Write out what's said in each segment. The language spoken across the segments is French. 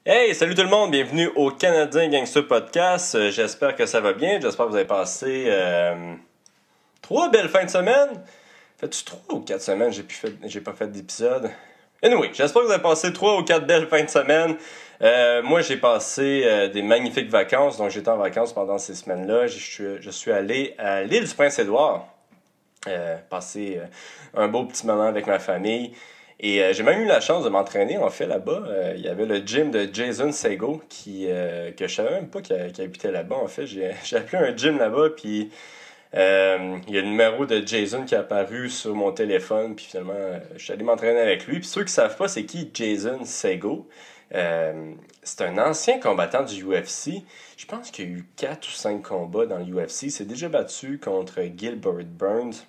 Hey, salut tout le monde, bienvenue au Canadien Gangster Podcast. J'espère que ça va bien, j'espère que vous avez passé 3 belles fins de semaine. Fais-tu 3 ou 4 semaines, j'ai pas fait d'épisode. Anyway, j'espère que vous avez passé 3 ou 4 belles fins de semaine. Moi, j'ai passé des magnifiques vacances, donc j'étais en vacances pendant ces semaines-là. Je suis allé à l'île du Prince-Édouard, passer un beau petit moment avec ma famille. Et j'ai même eu la chance de m'entraîner en fait là-bas. Il y avait le gym de Jason Segel que je savais même pas qu'il habitait là-bas. En fait, j'ai appelé un gym là-bas, puis il y a le numéro de Jason qui est apparu sur mon téléphone, puis finalement, je suis allé m'entraîner avec lui. Puis ceux qui savent pas c'est qui Jason Segel, c'est un ancien combattant du UFC. Je pense qu'il y a eu 4 ou 5 combats dans le UFC. Il s'est déjà battu contre Gilbert Burns,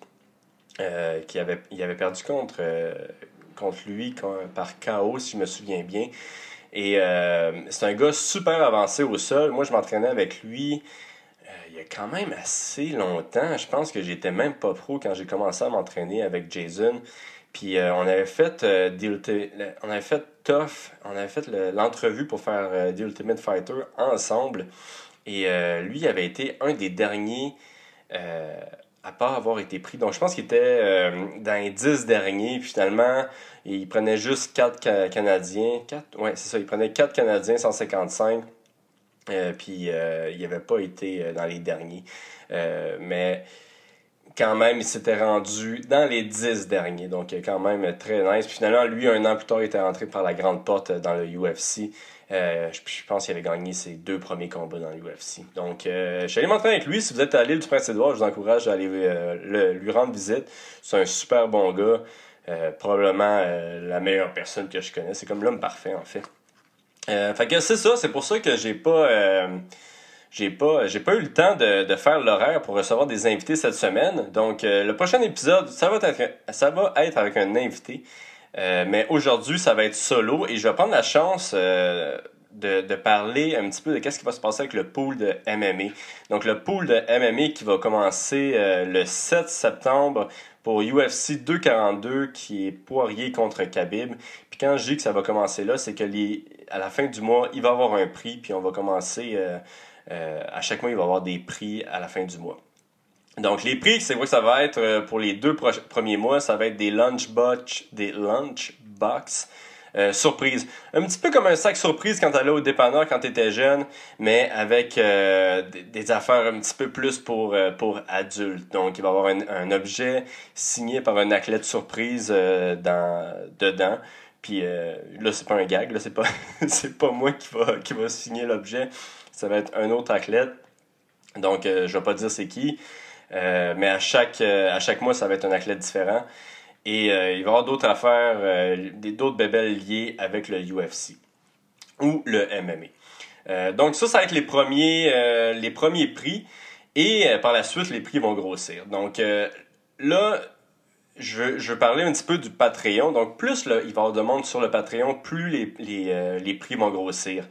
il avait perdu contre lui par KO, si je me souviens bien. Et c'est un gars super avancé au sol. Moi, je m'entraînais avec lui il y a quand même assez longtemps. Je pense que j'étais même pas pro quand j'ai commencé à m'entraîner avec Jason. Puis on avait fait l'entrevue pour faire The Ultimate Fighter ensemble. Et lui, il avait été un des derniers à pas avoir été pris. Donc je pense qu'il était dans les 10 derniers. Puis finalement, il prenait juste 4 Canadiens. Ouais, c'est ça, il prenait 4 Canadiens 155. Puis il n'avait pas été dans les derniers. Mais quand même, il s'était rendu dans les 10 derniers. Donc quand même très nice. Puis finalement, lui, un an plus tard, il était rentré par la grande porte dans le UFC. Je pense qu'il avait gagné ses 2 premiers combats dans l'UFC. Donc, je suis allé m'entraîner avec lui. Si vous êtes à l'île du Prince-Édouard, je vous encourage à aller lui rendre visite. C'est un super bon gars. Probablement la meilleure personne que je connais. C'est comme l'homme parfait, en fait. Fait que c'est ça. C'est pour ça que j'ai pas eu le temps de faire l'horaire pour recevoir des invités cette semaine. Donc, le prochain épisode, ça va être avec un invité. Mais aujourd'hui, ça va être solo et je vais prendre la chance de parler un petit peu de qu'est-ce qui va se passer avec le pool de MMA. Donc, le pool de MMA qui va commencer le 7 septembre pour UFC 242 qui est Poirier contre Khabib. Puis quand je dis que ça va commencer là, c'est que à la fin du mois, il va y avoir un prix, puis on va commencer à chaque mois, il va y avoir des prix à la fin du mois. Donc, les prix, c'est vrai que ça va être pour les 2 premiers mois, ça va être des lunchbox surprise. Un petit peu comme un sac surprise quand t'allais au dépanneur quand t'étais jeune, mais avec des affaires un petit peu plus pour adultes. Donc, il va y avoir un objet signé par un athlète surprise dedans. Puis là, c'est pas un gag, là, c'est pas moi qui va signer l'objet. Ça va être un autre athlète. Donc, je vais pas dire c'est qui. Mais à chaque mois, ça va être un athlète différent. Et il va y avoir d'autres affaires, d'autres bébelles liées avec le UFC ou le MMA. Donc ça va être les premiers prix. Et par la suite, les prix vont grossir. Donc là, je veux parler un petit peu du Patreon. Donc plus là, il va y avoir de monde sur le Patreon, plus les prix vont grossir.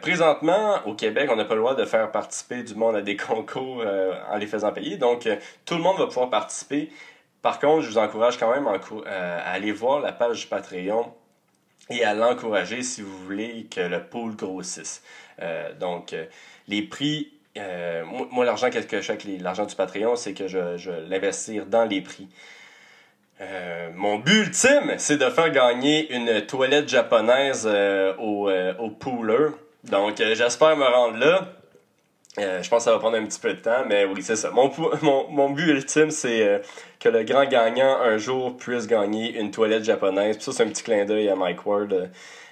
Présentement, au Québec, on n'a pas le droit de faire participer du monde à des concours en les faisant payer. Donc, tout le monde va pouvoir participer. Par contre, je vous encourage quand même à aller voir la page du Patreon et à l'encourager si vous voulez que le pool grossisse. Donc, les prix, moi, l'argent que je fais avec l'argent du Patreon, c'est que je l'investir dans les prix. Mon but ultime, c'est de faire gagner une toilette japonaise au pooler. Donc, j'espère me rendre là. Je pense que ça va prendre un petit peu de temps, mais oui, c'est ça. Mon but ultime, c'est que le grand gagnant, un jour, puisse gagner une toilette japonaise. Puis ça, c'est un petit clin d'œil à Mike Ward.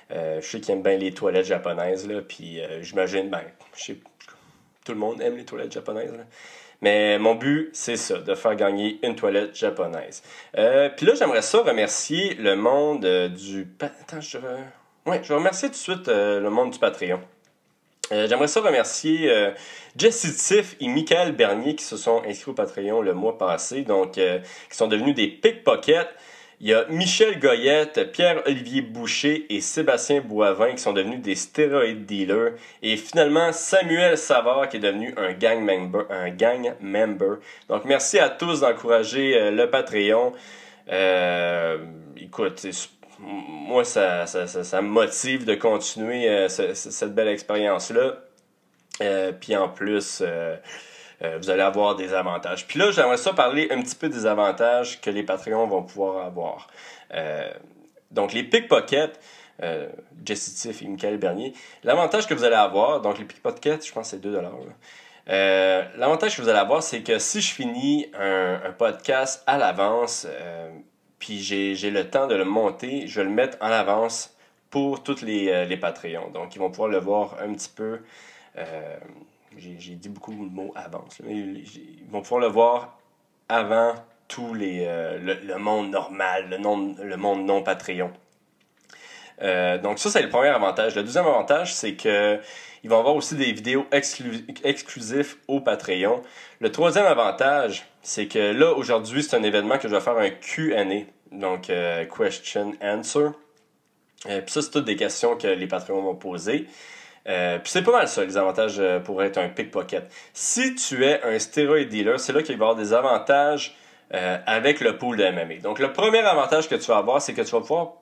Je sais qu'il aime bien les toilettes japonaises, là. Puis j'imagine, tout le monde aime les toilettes japonaises, là. Mais mon but, c'est ça, de faire gagner une toilette japonaise. Puis là, j'aimerais ça remercier le monde du... Attends, je vais remercier tout de suite le monde du Patreon. J'aimerais ça remercier Jesse Tiff et Michael Bernier qui se sont inscrits au Patreon le mois passé, donc qui sont devenus des pickpockets. Il y a Michel Goyette, Pierre-Olivier Boucher et Sébastien Boivin qui sont devenus des stéroïdes dealers. Et finalement, Samuel Savard qui est devenu un gang member. Donc, merci à tous d'encourager le Patreon. Écoute, moi, ça me motive de continuer cette belle expérience-là. Puis en plus, vous allez avoir des avantages. Puis là, j'aimerais ça parler un petit peu des avantages que les Patreons vont pouvoir avoir. Donc, les pickpockets, Jesse Tiff et Michael Bernier, l'avantage que vous allez avoir, donc les pickpockets, je pense que c'est 2$. L'avantage que vous allez avoir, c'est que si je finis un podcast à l'avance, puis j'ai le temps de le monter, je vais le mettre en avance pour tous les Patreons. Donc, ils vont pouvoir le voir un petit peu. J'ai dit beaucoup de mots avance, mais ils vont pouvoir le voir avant tout le monde normal, le monde non Patreon. Donc ça, c'est le premier avantage. Le deuxième avantage, c'est que ils vont avoir aussi des vidéos exclusives au Patreon. Le troisième avantage, c'est que là, aujourd'hui, c'est un événement que je vais faire un Q&A, donc Question Answer. Puis ça, c'est toutes des questions que les Patreons vont poser. Puis c'est pas mal ça, les avantages pour être un pickpocket. Si tu es un steroid dealer, c'est là qu'il va y avoir des avantages avec le pool de MMA. Donc le premier avantage que tu vas avoir, c'est que tu vas pouvoir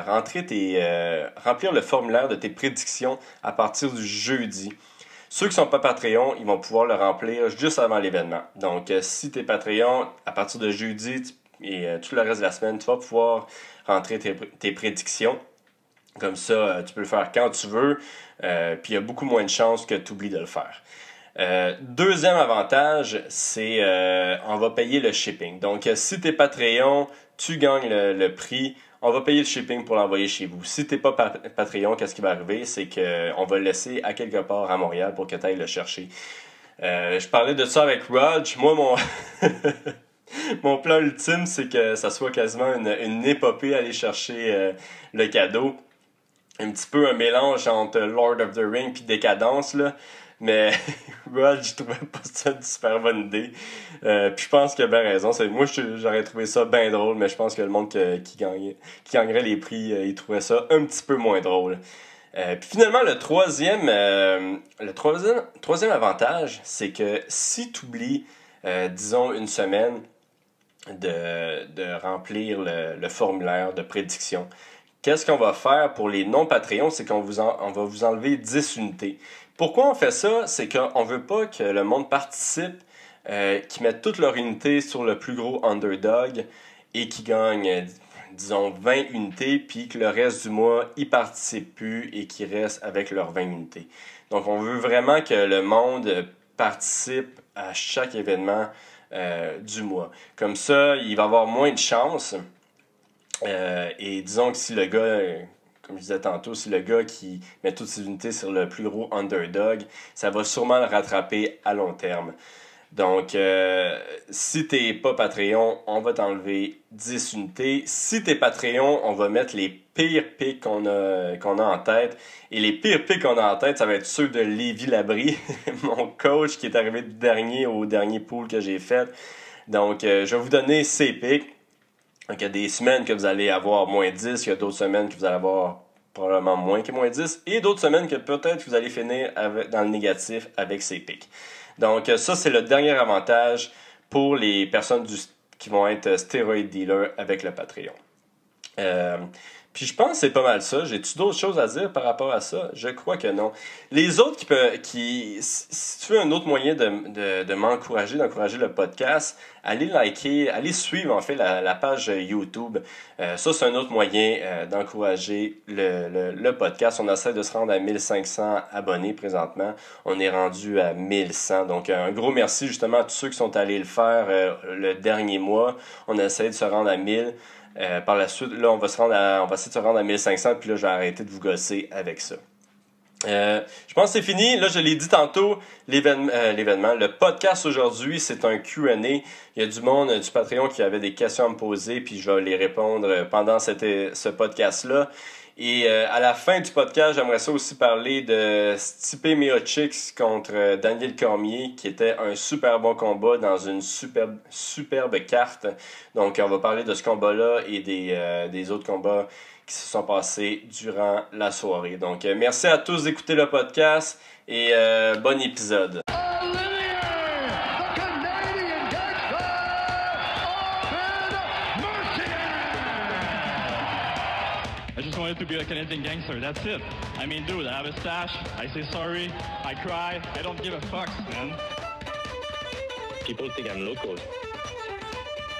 remplir le formulaire de tes prédictions à partir du jeudi. Ceux qui ne sont pas Patreon, ils vont pouvoir le remplir juste avant l'événement. Donc, si tu es Patreon, à partir de jeudi et tout le reste de la semaine, tu vas pouvoir rentrer tes prédictions. Comme ça, tu peux le faire quand tu veux. Puis, il y a beaucoup moins de chances que tu oublies de le faire. Deuxième avantage, c'est on va payer le shipping. Donc, si tu es Patreon, tu gagnes le prix. On va payer le shipping pour l'envoyer chez vous. Si tu n'es pas Patreon, qu'est-ce qui va arriver? C'est qu'on va le laisser à quelque part à Montréal pour que tu ailles le chercher. Je parlais de ça avec Raj. Moi, mon plan ultime, c'est que ça soit quasiment une épopée à aller chercher le cadeau. Un petit peu un mélange entre Lord of the Rings et Décadence, là. Mais Rod, je trouvais pas ça une super bonne idée. Puis je pense qu'il a bien raison. Moi, j'aurais trouvé ça bien drôle, mais je pense que le monde qui gagnerait les prix, il trouvait ça un petit peu moins drôle. Puis finalement, le troisième avantage, c'est que si tu oublies, disons, une semaine de remplir le formulaire de prédiction, qu'est-ce qu'on va faire pour les non-Patreons? C'est qu'on va vous enlever 10 unités. Pourquoi on fait ça? C'est qu'on ne veut pas que le monde participe, qu'ils mettent toutes leurs unités sur le plus gros underdog et qu'ils gagnent, disons, 20 unités, puis que le reste du mois, ils ne participent plus et qu'ils restent avec leurs 20 unités. Donc, on veut vraiment que le monde participe à chaque événement du mois. Comme ça, il va avoir moins de chances. Et disons que si le gars... Comme je disais tantôt, si le gars qui met toutes ses unités sur le plus gros underdog, ça va sûrement le rattraper à long terme. Donc, si t'es pas Patreon, on va t'enlever 10 unités. Si t'es Patreon, on va mettre les pires picks qu'on a en tête. Et les pires picks qu'on a en tête, ça va être ceux de Lévi Labrie, mon coach qui est arrivé dernier au dernier pool que j'ai fait. Donc, je vais vous donner ses picks. Donc, il y a des semaines que vous allez avoir moins 10, il y a d'autres semaines que vous allez avoir probablement moins que moins 10, et d'autres semaines que peut-être vous allez finir dans le négatif avec ces pics. Donc, ça, c'est le dernier avantage pour les personnes qui vont être steroid dealers avec le Patreon. Puis je pense que c'est pas mal ça. J'ai-tu d'autres choses à dire par rapport à ça? Je crois que non. Les autres si tu veux un autre moyen de m'encourager, d'encourager le podcast, allez liker, allez suivre en fait la page YouTube. Ça, c'est un autre moyen d'encourager le podcast. On essaie de se rendre à 1500 abonnés présentement. On est rendu à 1100. Donc, un gros merci justement à tous ceux qui sont allés le faire le dernier mois. On essaie de se rendre à 1000. Par la suite, là, on va essayer de se rendre à 1500, puis là, je vais arrêter de vous gosser avec ça. Je pense que c'est fini. Là, je l'ai dit tantôt, l'événement. Le podcast aujourd'hui, c'est un Q&A. Il y a du monde du Patreon qui avait des questions à me poser, puis je vais les répondre pendant ce podcast-là. Et à la fin du podcast, j'aimerais ça aussi parler de Stipe Miocic contre Daniel Cormier, qui était un super bon combat dans une superbe carte. Donc, on va parler de ce combat-là et des autres combats qui se sont passés durant la soirée. Donc, merci à tous d'écouter le podcast et bon épisode. wanted to be a Canadian gangster. That's it. I mean, dude, I have a stash. I say sorry. I cry. I don't give a fuck, man. People think I'm local.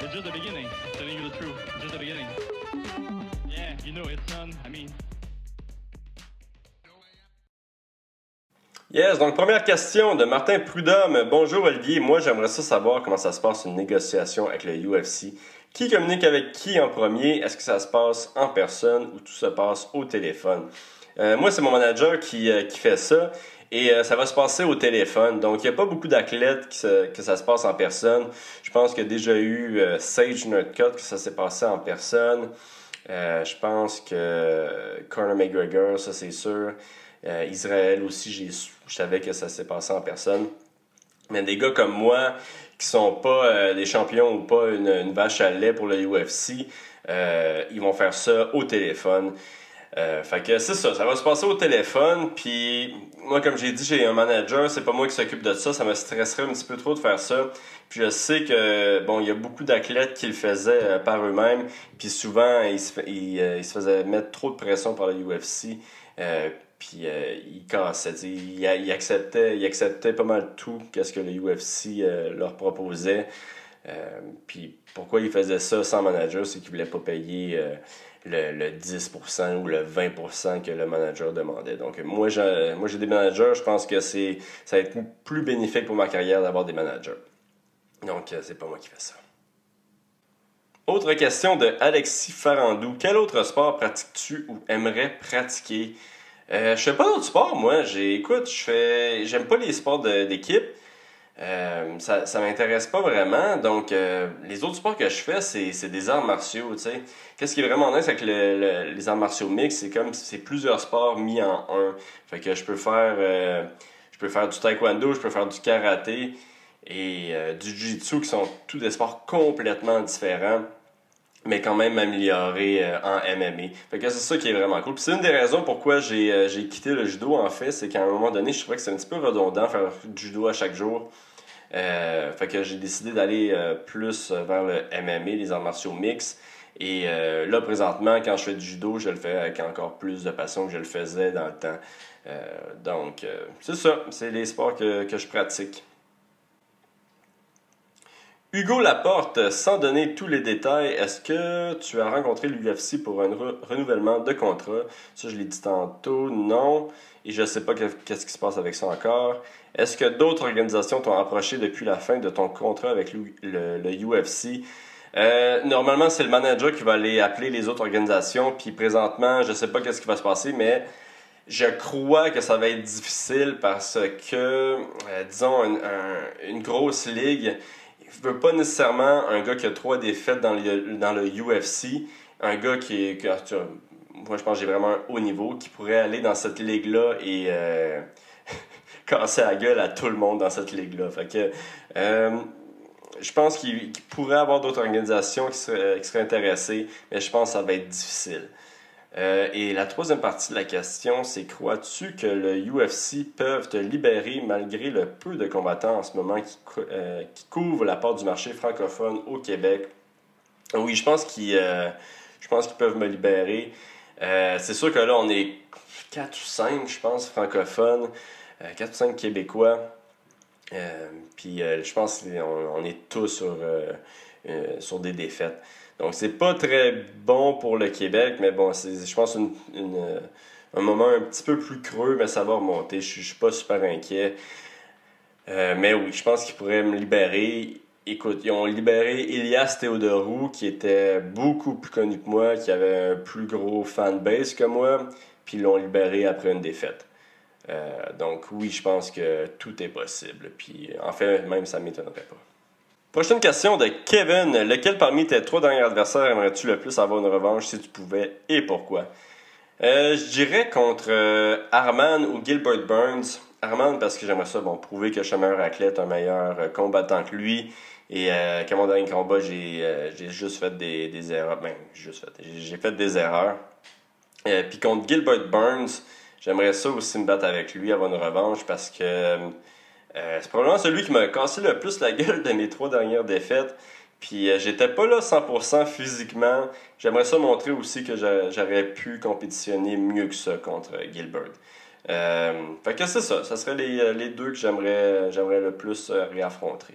It's just the beginning. Telling you the truth. Just the beginning. Yeah, you know, it's I mean. Yes, donc première question de Martin Prudhomme. Bonjour Olivier, moi j'aimerais ça savoir comment ça se passe une négociation avec le UFC. Qui communique avec qui en premier? Est-ce que ça se passe en personne ou tout se passe au téléphone? Moi c'est mon manager qui fait ça et ça va se passer au téléphone. Donc il n'y a pas beaucoup d'athlètes que ça se passe en personne. Je pense qu'il y a déjà eu Sage Northcutt que ça s'est passé en personne. Je pense que Conor McGregor, ça c'est sûr. Israël aussi, je savais que ça s'est passé en personne. Mais des gars comme moi, qui sont pas des champions ou pas une vache à lait pour le UFC, ils vont faire ça au téléphone. Fait que c'est ça va se passer au téléphone. Puis moi, comme j'ai dit, j'ai un manager, c'est pas moi qui s'occupe de ça me stresserait un petit peu trop de faire ça. Puis je sais que bon, il y a beaucoup d'athlètes qui le faisaient par eux-mêmes. Puis souvent, ils se faisaient mettre trop de pression par le UFC. Puis il cassait, il acceptait pas mal tout qu'est-ce que le UFC leur proposait. Puis pourquoi il faisait ça sans manager, c'est qu'il voulait pas payer le 10% ou le 20% que le manager demandait. Donc moi j'ai des managers, je pense que ça va être plus bénéfique pour ma carrière d'avoir des managers. Donc c'est pas moi qui fais ça. Autre question de Alexis Farandou. Quel autre sport pratiques-tu ou aimerais pratiquer? Je fais pas d'autres sports, moi. J'aime pas les sports d'équipe. Ça m'intéresse pas vraiment. Donc, les autres sports que je fais, c'est des arts martiaux, tu sais. Qu'est-ce qui est vraiment nice avec les arts martiaux mixtes, c'est plusieurs sports mis en un. Fait que je peux faire du taekwondo, je peux faire du karaté et du jiu-jitsu qui sont tous des sports complètement différents, mais quand même amélioré en MMA. Fait que c'est ça qui est vraiment cool. Puis c'est une des raisons pourquoi j'ai quitté le judo, en fait, c'est qu'à un moment donné, je trouvais que c'est un petit peu redondant faire du judo à chaque jour. Fait que j'ai décidé d'aller plus vers le MMA, les arts martiaux mixtes. Et là, présentement, quand je fais du judo, je le fais avec encore plus de passion que je le faisais dans le temps. Donc, c'est ça. C'est les sports que je pratique. Hugo Laporte, sans donner tous les détails, est-ce que tu as rencontré l'UFC pour un renouvellement de contrat? Ça, je l'ai dit tantôt, non. Et je ne sais pas qu'est-ce qui se passe avec ça encore. Est-ce que d'autres organisations t'ont approché depuis la fin de ton contrat avec le UFC? Normalement, c'est le manager qui va aller appeler les autres organisations. Puis présentement, je ne sais pas qu'est-ce qui va se passer, mais je crois que ça va être difficile parce que, disons, une grosse ligue ne veut pas nécessairement un gars qui a 3 défaites dans le UFC, un gars moi je pense que j'ai vraiment un haut niveau, qui pourrait aller dans cette ligue-là et casser la gueule à tout le monde dans cette ligue-là. Fait que je pense qu'il pourrait y avoir d'autres organisations qui seraient intéressées, mais je pense que ça va être difficile. Et la troisième partie de la question, c'est crois-tu que le UFC peuvent te libérer malgré le peu de combattants en ce moment qui couvrent la part du marché francophone au Québec? Oui, je pense qu'ils peuvent me libérer. C'est sûr que là, on est 4 ou 5, je pense, francophones, 4 ou 5 Québécois. Puis je pense qu'on est tous sur des défaites. Donc, c'est pas très bon pour le Québec, mais bon, c'est, je pense, un moment un petit peu plus creux, mais ça va remonter. Je suis pas super inquiet. Mais oui, je pense qu'ils pourraient me libérer. Écoute, ils ont libéré Elias Theodorou, qui était beaucoup plus connu que moi, qui avait un plus gros fanbase que moi, puis ils l'ont libéré après une défaite. Donc oui, je pense que tout est possible. Puis en fait, même ça ne m'étonnerait pas. Prochaine question de Kevin. Lequel parmi tes 3 derniers adversaires aimerais-tu le plus avoir une revanche si tu pouvais et pourquoi? Je dirais contre Arman ou Gilbert Burns. Arman parce que j'aimerais ça prouver que je suis un meilleur athlète, un meilleur combattant que lui. Et qu'à mon dernier combat, j'ai juste fait des erreurs. J'ai fait des erreurs. Puis contre Gilbert Burns, j'aimerais ça aussi me battre avec lui, avoir une revanche parce que c'est probablement celui qui m'a cassé le plus la gueule de mes 3 dernières défaites. Puis j'étais pas là 100% physiquement. J'aimerais ça montrer aussi que j'aurais pu compétitionner mieux que ça contre Gilbert. Fait que c'est ça. Ça serait les deux que j'aimerais le plus réaffronter.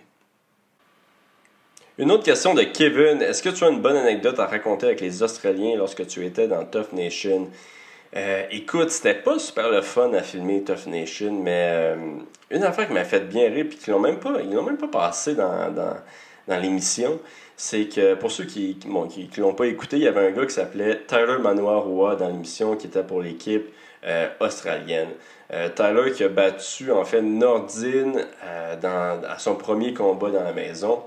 Une autre question de Kevin. Est-ce que tu as une bonne anecdote à raconter avec les Australiens lorsque tu étais dans Tough Nation? Écoute, c'était pas super le fun à filmer Tough Nation, mais une affaire qui m'a fait bien rire puis qu'ils l'ont même pas passé dans l'émission, c'est que pour ceux qui l'ont pas écouté, il y avait un gars qui s'appelait Tyler Manoa-Roa dans l'émission qui était pour l'équipe australienne. Tyler qui a battu en fait Nordine à son premier combat dans la maison.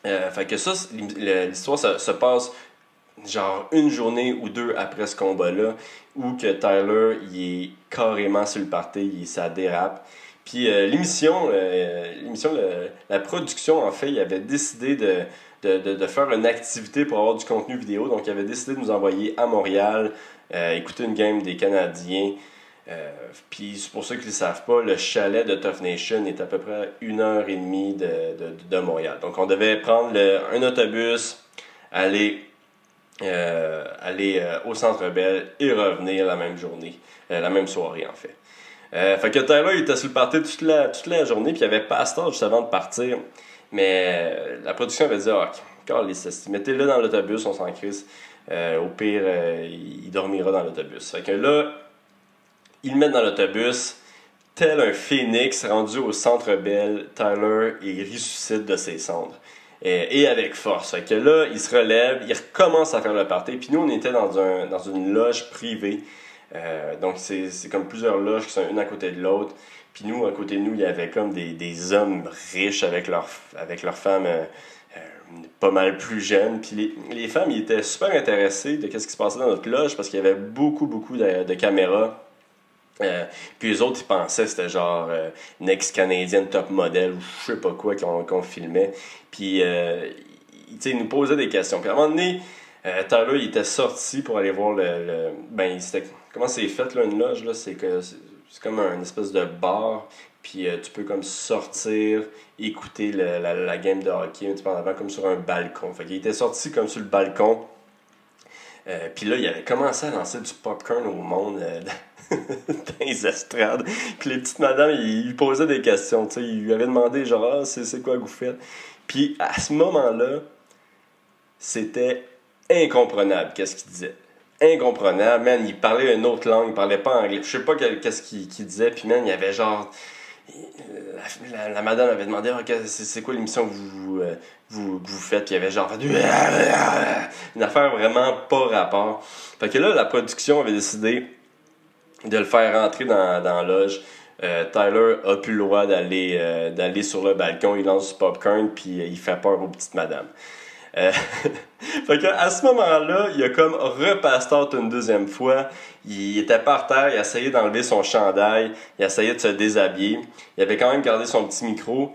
Fait que ça, l'histoire se passe genre une journée ou deux après ce combat-là, où que Tyler, il est carrément sur le party, ça dérape. Puis l'émission, la production, en fait, il avait décidé de faire une activité pour avoir du contenu vidéo. Donc, il avait décidé de nous envoyer à Montréal, écouter une game des Canadiens. Puis c'est pour ceux qui ne le savent pas, le chalet de Tough Nation est à peu près 1h30 de Montréal. Donc, on devait prendre un autobus, aller au Centre Bell et revenir la même journée, la même soirée en fait. Fait que Tyler il était sur le party toute la journée, puis il y avait Pastor juste avant de partir, mais la production avait dit mettez-le dans l'autobus, on s'en crisse. Au pire, il dormira dans l'autobus. Fait que là, ils le mettent dans l'autobus, tel un phénix rendu au Centre Bell, Tyler il ressuscite de ses cendres. Et avec force. Fait que là, il se relève, il recommence à faire le party. Puis nous, on était dans une loge privée. Donc, c'est comme plusieurs loges qui sont une à côté de l'autre. Puis nous, à côté de nous, il y avait comme des hommes riches avec leurs femmes pas mal plus jeunes. Puis les femmes, ils étaient super intéressées de ce qui se passait dans notre loge parce qu'il y avait beaucoup de caméras. Puis les autres, ils pensaient que c'était genre Next Canadian Top Model ou je sais pas quoi qu'on filmait. Puis, ils nous posaient des questions. Puis à un moment donné, Tyler, il était sorti pour aller voir comment c'est fait, là, une loge, là? C'est comme un espèce de bar. Puis tu peux comme sortir, écouter la game de hockey un petit peu en avant, comme sur un balcon. Fait qu'il était sorti comme sur le balcon. Puis là, il avait commencé à lancer du popcorn au monde dans les estrades. Puis les petites madames, ils posaient des questions. T'sais. Ils lui avaient demandé genre, c'est quoi que vous faites? Puis à ce moment-là, c'était incomprenable qu'est-ce qu'il disait. Incomprenable, man, il parlait une autre langue, il parlait pas anglais. Je sais pas qu'est-ce qu'il disait. Puis man, il y avait genre... La madame avait demandé c'est quoi l'émission que vous faites, puis il y avait genre une affaire vraiment pas rapport. Fait que là, la production avait décidé de le faire rentrer dans la loge. Tyler a plus le droit d'aller sur le balcon, il lance du popcorn, puis il fait peur aux petites madames. Fait que à ce moment-là, il a comme repassé une deuxième fois. Il était par terre, il essayait d'enlever son chandail, il essayait de se déshabiller. Il avait quand même gardé son petit micro.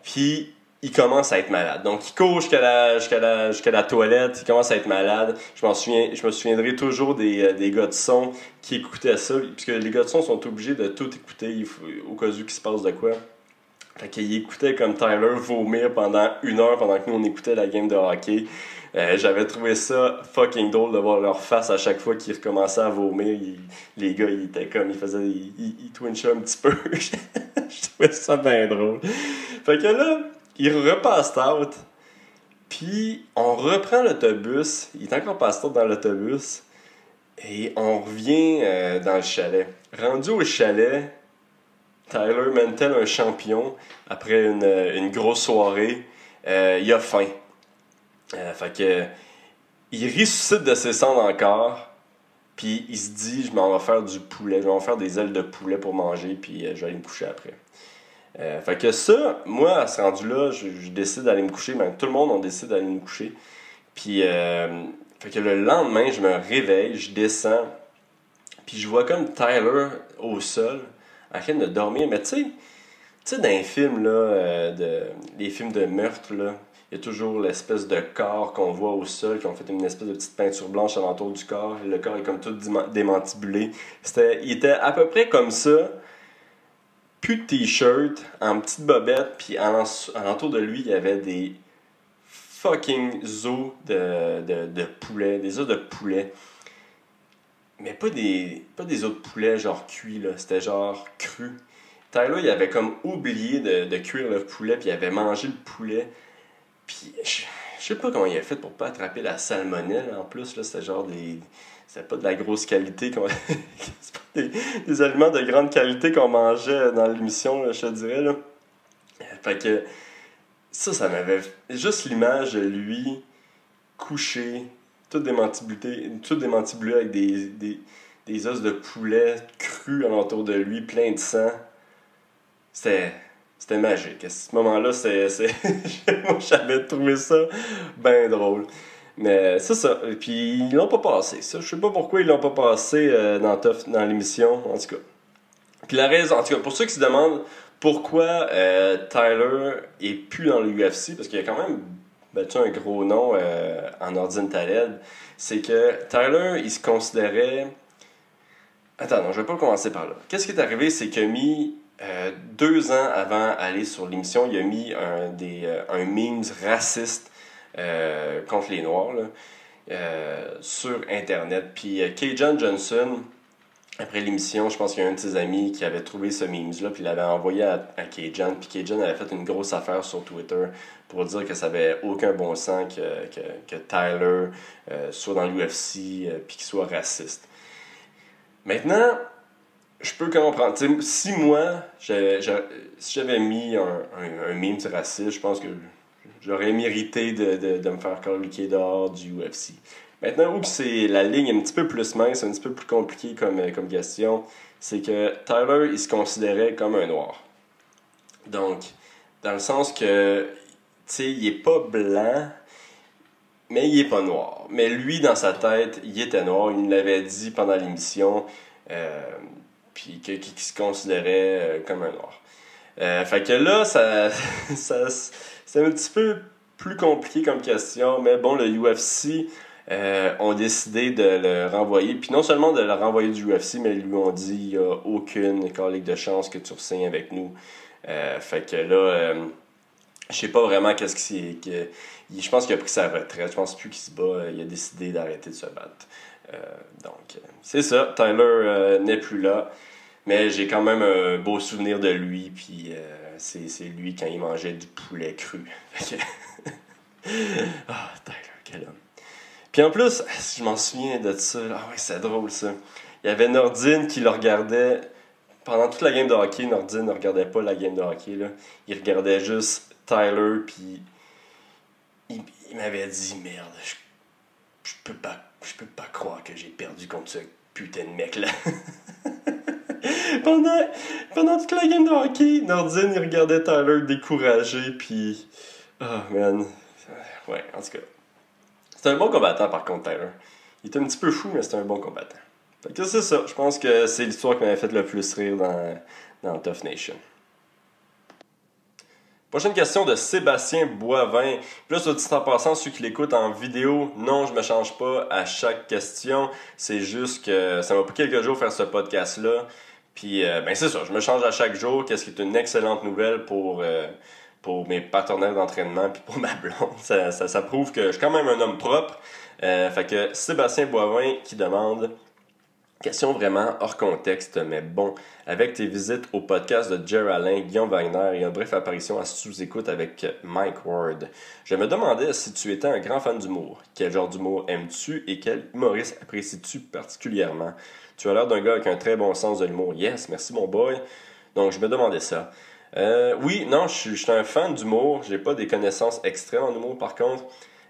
Puis il commence à être malade. Donc il court jusqu'à la toilette, il commence à être malade. Je me souviendrai toujours des gars de son qui écoutaient ça, puisque les gars de son sont obligés de tout écouter au cas où qu'il se passe de quoi. Fait qu'il écoutait comme Tyler vomir pendant 1 heure pendant que nous on écoutait la game de hockey. J'avais trouvé ça fucking drôle de voir leur face à chaque fois qu'ils recommençaient à vomir. Les gars, ils étaient comme, ils twinchaient un petit peu. Je trouvais ça bien drôle. Fait que là, il repasse out. Puis on reprend l'autobus. Il est encore passé dans l'autobus. Et on revient dans le chalet. Rendu au chalet, Tyler, même tel un champion, après une grosse soirée, il a faim. Fait que il ressuscite de ses cendres encore, puis il se dit je m'en vais faire du poulet, je vais en faire des ailes de poulet pour manger, puis je vais aller me coucher après. Fait que ça, moi à ce rendu-là, je décide d'aller me coucher, même tout le monde on décide d'aller me coucher. Puis fait que le lendemain, je me réveille, je descends, puis je vois comme Tyler au sol, en train de dormir, mais tu sais, dans les films, là, les films de meurtre, là, il y a toujours l'espèce de corps qu'on voit au sol, qui ont fait une espèce de petite peinture blanche alentour du corps, et le corps est comme tout démantibulé. Il était à peu près comme ça, plus de t-shirt, en petite bobette, puis alentour de lui, il y avait des fucking os de poulet, des os de poulet. Mais pas des os de poulet genre cuits, là. C'était genre cru. Tyler, il avait comme oublié de cuire le poulet, puis il avait mangé le poulet. Puis je sais pas comment il a fait pour pas attraper la salmonelle. En plus, là, c'était genre c'était pas de la grosse qualité. C'est pas des aliments de grande qualité qu'on mangeait dans l'émission, là, je te dirais, là. Fait que ça m'avait... Juste l'image de lui couché, tout démantibulé avec des os de poulet crus alentour de lui, plein de sang. C'était magique. À ce moment-là, moi, j'avais trouvé ça bien drôle. Mais c'est ça. Et puis, ils l'ont pas passé. Ça, je sais pas pourquoi ils l'ont pas passé dans l'émission, en tout cas. Puis la raison, en tout cas, pour ceux qui se demandent pourquoi Tyler est plus dans le UFC, parce qu'il a quand même battu un gros nom en Nordine Taleb, c'est que Tyler, il se considérait... Attends, non, je vais pas commencer par là. Qu'est-ce qui est arrivé, c'est qu'il a mis... 2 ans avant d'aller sur l'émission, il a mis un memes raciste contre les Noirs là, sur Internet. Puis Kajan Johnson, après l'émission, je pense qu'il y a un de ses amis qui avait trouvé ce memes-là, puis il l'avait envoyé à Kajan. Puis Kajan avait fait une grosse affaire sur Twitter pour dire que ça avait aucun bon sens que Tyler soit dans l'UFC puis qu'il soit raciste. Maintenant, je peux comprendre. T'sais, si moi, si j'avais mis un meme raciste, je pense que j'aurais mérité de me faire coloquer dehors du UFC. Maintenant, où la ligne est un petit peu plus mince, un petit peu plus compliquée comme question, c'est que Tyler, il se considérait comme un noir. Donc, dans le sens que, tu sais, il est pas blanc, mais il est pas noir. Mais lui, dans sa tête, il était noir. Il nous l'avait dit pendant l'émission. Puis qui se considérait comme un noir. Fait que là, c'est un petit peu plus compliqué comme question, mais bon, le UFC ont décidé de le renvoyer, puis non seulement de le renvoyer du UFC, mais ils lui ont dit il n'y a aucune calique de chance que tu re-signes avec nous. Fait que là, je sais pas vraiment qu'est-ce qui c'est. Je pense qu'il a pris sa retraite, je pense plus qu'il se bat, il a décidé d'arrêter de se battre. Donc, c'est ça, Tyler n'est plus là. Mais j'ai quand même un beau souvenir de lui, puis c'est lui quand il mangeait du poulet cru. Ah, Tyler, quel homme. Puis en plus, je m'en souviens de ça, ah ouais, c'est drôle ça. Il y avait Nordine qui le regardait, pendant toute la game de hockey, Nordine ne regardait pas la game de hockey, là. Il regardait juste Tyler, puis il m'avait dit, merde, je peux pas croire que j'ai perdu contre ce putain de mec-là. Pendant toute la game de hockey, Nordine, il regardait Tyler découragé, puis... Oh, man. Ouais, en tout cas. C'est un bon combattant, par contre, Tyler. Il était un petit peu fou, mais c'est un bon combattant. Fait que c'est ça. Je pense que c'est l'histoire qui m'avait fait le plus rire dans Tough Nation. Prochaine question de Sébastien Boivin. Puis là, soit dit en passant, ceux qui l'écoutent en vidéo, non, je me change pas à chaque question. C'est juste que ça m'a pris quelques jours faire ce podcast-là. Puis, ben c'est ça, je me change à chaque jour, qu'est-ce qui est une excellente nouvelle pour mes partenaires d'entraînement puis pour ma blonde. Ça prouve que je suis quand même un homme propre. Fait que Sébastien Boivin qui demande... Question vraiment hors contexte, mais bon, avec tes visites au podcast de Jerry Alain, Guillaume Wagner et une brève apparition à sous-écoute avec Mike Ward, je me demandais si tu étais un grand fan d'humour. Quel genre d'humour aimes-tu et quel humoriste apprécies-tu particulièrement? Tu as l'air d'un gars avec un très bon sens de l'humour. Yes, merci mon boy. Donc, je me demandais ça. Oui, non, je suis un fan d'humour. J'ai pas des connaissances extrêmes en humour, par contre.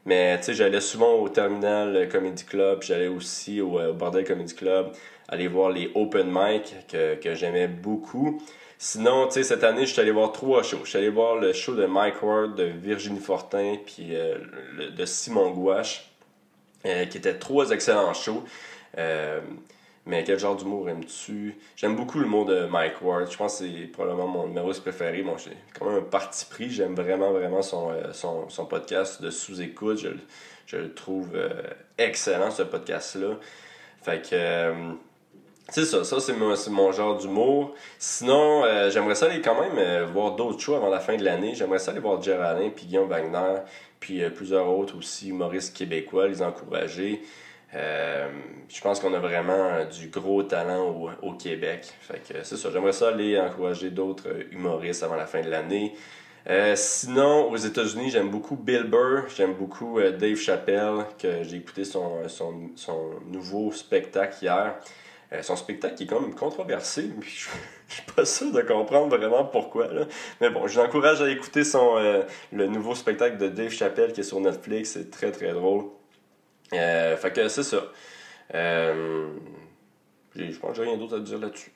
Mais, tu sais, j'allais souvent au Terminal Comedy Club. J'allais aussi au Bordel Comedy Club. Aller voir les open mic que j'aimais beaucoup. Sinon, tu sais, cette année, je suis allé voir 3 shows. Je suis allé voir le show de Mike Ward, de Virginie Fortin, puis de Simon Gouache, qui étaient 3 excellents shows. Mais quel genre d'humour aimes-tu? J'aime beaucoup l'humour de Mike Ward. Je pense que c'est probablement mon humoriste préféré. Bon, j'ai quand même un parti pris. J'aime vraiment son podcast de sous-écoute. Je le trouve excellent, ce podcast-là. Fait que c'est ça c'est mon genre d'humour. Sinon, j'aimerais ça aller quand même voir d'autres shows avant la fin de l'année. J'aimerais ça aller voir Jer Alain, puis Guillaume Wagner, puis plusieurs autres aussi, humoristes québécois, les encourager. Je pense qu'on a vraiment du gros talent au Québec. Fait que c'est ça, j'aimerais ça aller encourager d'autres humoristes avant la fin de l'année. Sinon, aux États-Unis, j'aime beaucoup Bill Burr, j'aime beaucoup Dave Chappelle, que j'ai écouté son nouveau spectacle hier. Son spectacle est quand même controversé, puis je suis pas sûr de comprendre vraiment pourquoi. Là. Mais bon, je l'encourage à écouter le nouveau spectacle de Dave Chappelle qui est sur Netflix, c'est très très drôle. Fait que c'est ça. Je pense que j'ai rien d'autre à dire là-dessus.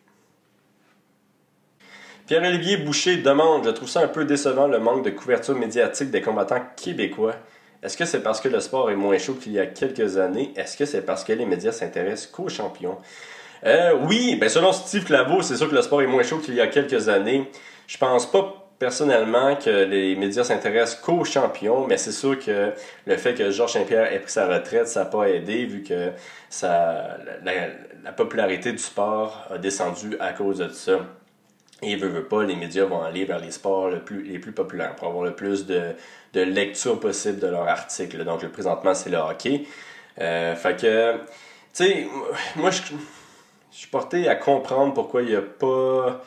Pierre-Olivier Boucher demande: je trouve ça un peu décevant le manque de couverture médiatique des combattants québécois. Est-ce que c'est parce que le sport est moins chaud qu'il y a quelques années? Est-ce que c'est parce que les médias s'intéressent qu'aux champions? Oui, ben selon Steve Claveau, c'est sûr que le sport est moins chaud qu'il y a quelques années. Je pense pas personnellement que les médias s'intéressent qu'aux champions, mais c'est sûr que le fait que Georges Saint-Pierre ait pris sa retraite, ça n'a pas aidé, vu que la popularité du sport a descendu à cause de ça. Et veut pas, les médias vont aller vers les sports les plus populaires pour avoir le plus de lecture possible de leurs articles. Donc, présentement, c'est le hockey. Fait que, tu sais, moi, je suis porté à comprendre pourquoi il n'y a pas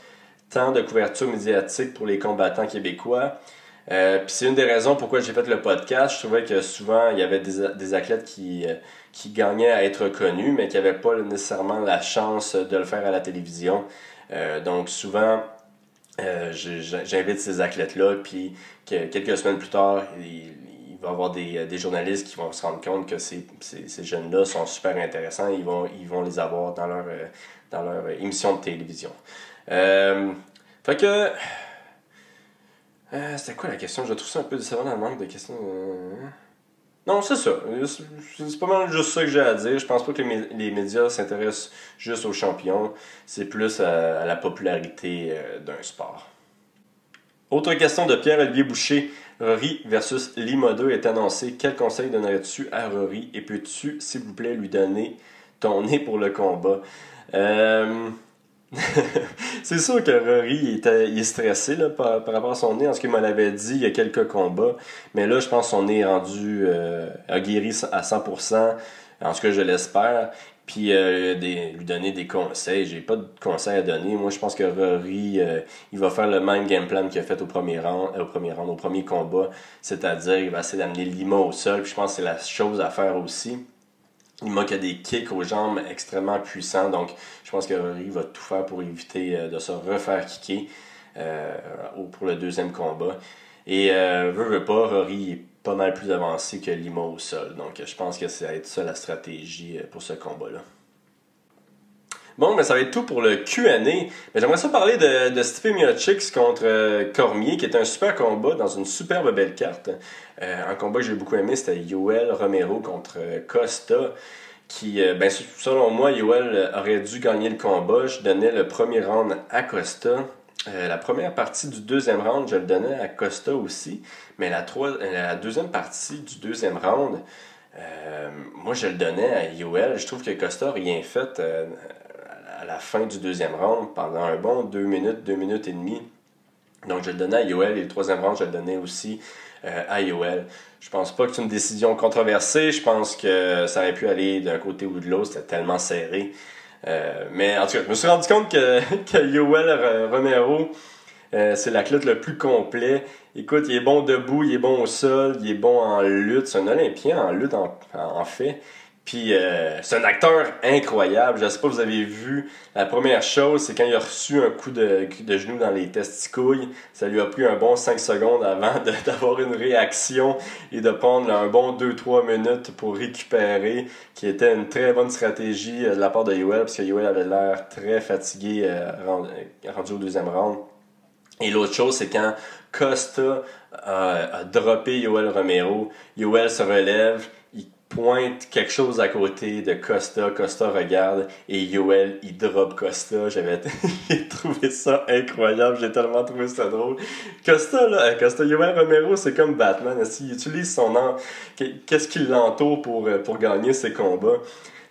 tant de couverture médiatique pour les combattants québécois. Puis c'est une des raisons pourquoi j'ai fait le podcast. Je trouvais que souvent, il y avait des athlètes qui gagnaient à être connus, mais qui n'avaient pas nécessairement la chance de le faire à la télévision. Donc souvent, j'invite ces athlètes-là, puis que quelques semaines plus tard, il va y avoir des journalistes qui vont se rendre compte que ces jeunes-là sont super intéressants, ils vont les avoir dans leur émission de télévision. Fait que... c'était quoi la question? Je trouve ça un peu décevant dans le manque de questions. Non, c'est ça. C'est pas mal juste ça que j'ai à dire. Je pense pas que les médias s'intéressent juste aux champions. C'est plus à la popularité d'un sport. Autre question de Pierre-Olivier Boucher. Rory versus Lima 2 est annoncé. Quel conseil donnerais-tu à Rory? Et peux-tu, s'il vous plaît, lui donner ton nez pour le combat? C'est sûr que Rory il est stressé là, par rapport à son nez, en ce qu'il m'en avait dit il y a quelques combats, mais là je pense que son nez est rendu a guéri à 100%, en ce que je l'espère, puis lui donner des conseils. J'ai pas de conseils à donner. Moi je pense que Rory il va faire le même game plan qu'il a fait au premier combat, c'est-à-dire il va essayer d'amener Lima au sol, puis je pense que c'est la chose à faire aussi. Lima qui a des kicks aux jambes extrêmement puissants, donc je pense que Rory va tout faire pour éviter de se refaire kicker pour le deuxième combat. Et veut pas, Rory est pas mal plus avancé que Lima au sol, donc je pense que ça va être ça la stratégie pour ce combat-là. Bon, mais ça va être tout pour le Q&A. Mais j'aimerais ça parler de Stipe Miocic contre Cormier, qui est un super combat dans une superbe belle carte. Un combat que j'ai beaucoup aimé, c'était Yoel Romero contre Costa, qui, selon moi, Yoel aurait dû gagner le combat. Je donnais le premier round à Costa. La première partie du deuxième round, je le donnais à Costa aussi. Mais la deuxième partie du deuxième round, moi, je le donnais à Yoel. Je trouve que Costa n'a rien fait à la fin du deuxième round pendant un bon 2 minutes et demie. Donc, je le donnais à Yoel et le troisième round, je le donnais aussi à Yoel. Je pense pas que c'est une décision controversée. Je pense que ça aurait pu aller d'un côté ou de l'autre. C'était tellement serré. Mais en tout cas, je me suis rendu compte que Yoel Romero, c'est l'athlète le plus complet. Écoute, il est bon debout, il est bon au sol, il est bon en lutte. C'est un Olympien en lutte en fait. Puis c'est un acteur incroyable. Je sais pas si vous avez vu. La première chose, c'est quand il a reçu un coup de genou dans les testicouilles. Ça lui a pris un bon 5 secondes avant d'avoir une réaction et de prendre un bon 2-3 minutes pour récupérer, qui était une très bonne stratégie de la part de Yoel, parce que Yoel avait l'air très fatigué rendu au deuxième round. Et l'autre chose, c'est quand Costa a droppé Yoel Romero. Yoel se relève, il pointe quelque chose à côté de Costa. Costa regarde et Yoel, il drop Costa. J'ai trouvé ça incroyable. J'ai tellement trouvé ça drôle. Yoel Romero, c'est comme Batman. Il utilise son nom. Qu'est-ce qui l'entoure pour gagner ses combats?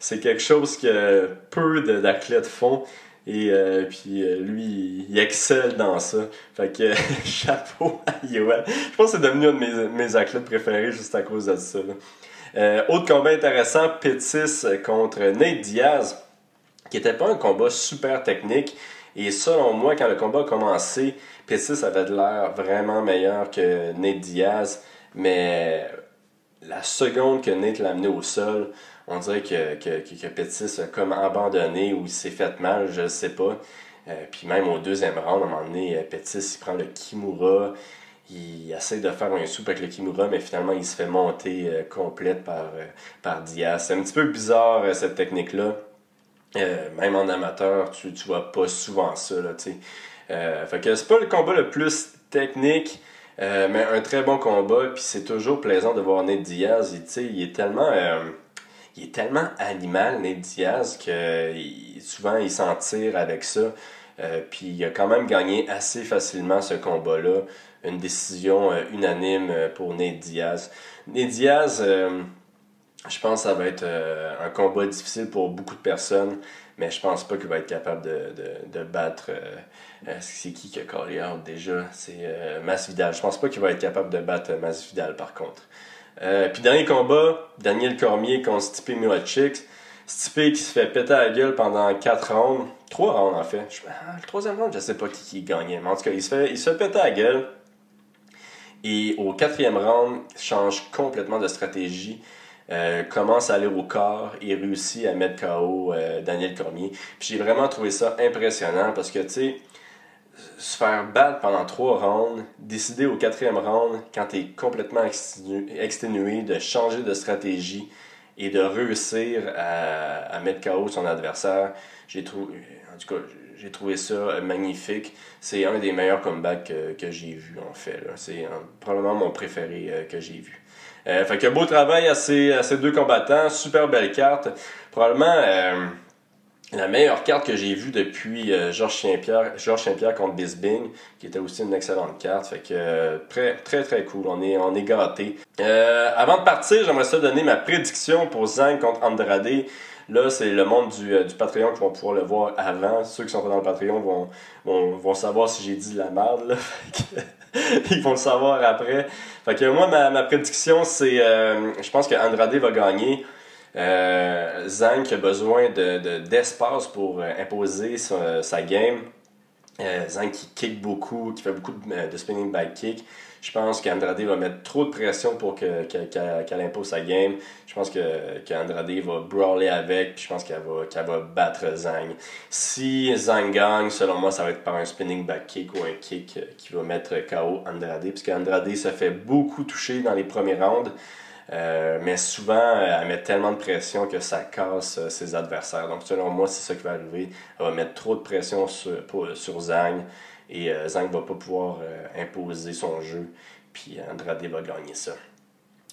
c'est quelque chose que peu d'athlètes font. Et puis lui, il excelle dans ça. Fait que chapeau à Yoel. Je pense que c'est devenu un de mes athlètes préférés juste à cause de ça. Autre combat intéressant, Pettis contre Nate Diaz, qui n'était pas un combat super technique. Et selon moi, quand le combat a commencé, Pettis avait de l'air vraiment meilleur que Nate Diaz. Mais la seconde que Nate l'a amené au sol, on dirait que Pettis a comme abandonné ou il s'est fait mal, je ne sais pas. Puis même au deuxième round, à un moment donné, Pettis il prend le Kimura. Il essaie de faire un soupe avec le Kimura, mais finalement il se fait monter complète par Diaz. C'est un petit peu bizarre cette technique-là. Même en amateur, tu vois pas souvent ça. Là, fait que c'est pas le combat le plus technique. Mais un très bon combat, puis c'est toujours plaisant de voir Nate Diaz. Il est tellement animal, Nate Diaz, que souvent il s'en tire avec ça. Puis il a quand même gagné assez facilement ce combat-là. Une décision unanime pour Nate Diaz. Nate Diaz, je pense que ça va être un combat difficile pour beaucoup de personnes, mais je pense pas qu'il va être capable de battre... c'est qui a callé out déjà? C'est Masvidal. Je pense pas qu'il va être capable de battre Masvidal par contre. Puis dernier combat, Daniel Cormier contre Stipe Miocic. Stipe qui se fait péter la gueule pendant 4 rounds. 3 rounds en fait. Le troisième round, je sais pas qui gagnait. Mais en tout cas, il se fait péter la gueule. Et au 4e round, il change complètement de stratégie. Commence à aller au corps et réussit à mettre KO Daniel Cormier. Puis j'ai vraiment trouvé ça impressionnant parce que, tu sais, se faire battre pendant 3 rounds, décider au 4e round, quand tu es complètement exténué, de changer de stratégie et de réussir à mettre KO son adversaire, j'ai trouvé ça magnifique. C'est un des meilleurs comebacks que j'ai vu en fait. Là. C'est probablement mon préféré que j'ai vu. Fait que beau travail à ces 2 combattants, super belle carte. Probablement la meilleure carte que j'ai vue depuis Georges Saint-Pierre contre Bisping, qui était aussi une excellente carte. Fait que très très très cool, on est gâtés. Avant de partir, j'aimerais ça donner ma prédiction pour Zhang contre Andrade. Là, c'est le monde du Patreon qui vont pouvoir le voir avant. Ceux qui sont pas dans le Patreon vont savoir si j'ai dit de la merde. Là. Ils vont le savoir après. Fait que moi, ma prédiction, c'est... je pense que Andrade va gagner. Zhang qui a besoin d'espace pour imposer sa game. Zhang qui kick beaucoup, qui fait beaucoup de spinning back kick. Je pense qu'Andrade va mettre trop de pression pour qu'elle impose sa game. Je pense qu'Andrade va brawler avec, puis je pense qu'elle va battre Zhang. Si Zhang gagne, selon moi, ça va être par un spinning back kick ou un kick qui va mettre KO Andrade, puisque Andrade se fait beaucoup toucher dans les premiers rounds. Mais souvent, elle met tellement de pression que ça casse ses adversaires. Donc, selon moi, c'est ça qui va arriver. Elle va mettre trop de pression sur Zhang. Et Zhang ne va pas pouvoir imposer son jeu. Puis Andrade va gagner ça.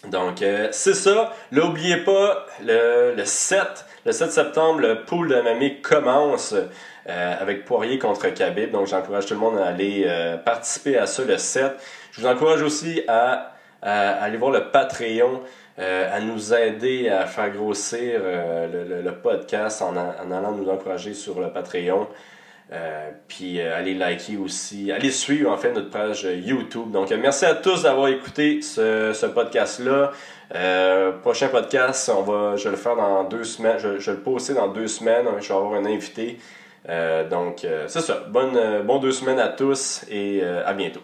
Donc, c'est ça. Là, n'oubliez pas, le 7 septembre, le pool de MMA commence avec Poirier contre Khabib. Donc, j'encourage tout le monde à aller participer à ça le 7. Je vous encourage aussi à aller voir le Patreon, à nous aider à faire grossir le podcast en allant nous encourager sur le Patreon. Puis allez liker aussi, allez suivre en fait notre page YouTube. Donc merci à tous d'avoir écouté ce podcast-là. Prochain podcast, je vais le faire dans 2 semaines. Je vais le poster dans 2 semaines. Je vais avoir un invité. Donc c'est ça. Bon 2 semaines à tous et à bientôt.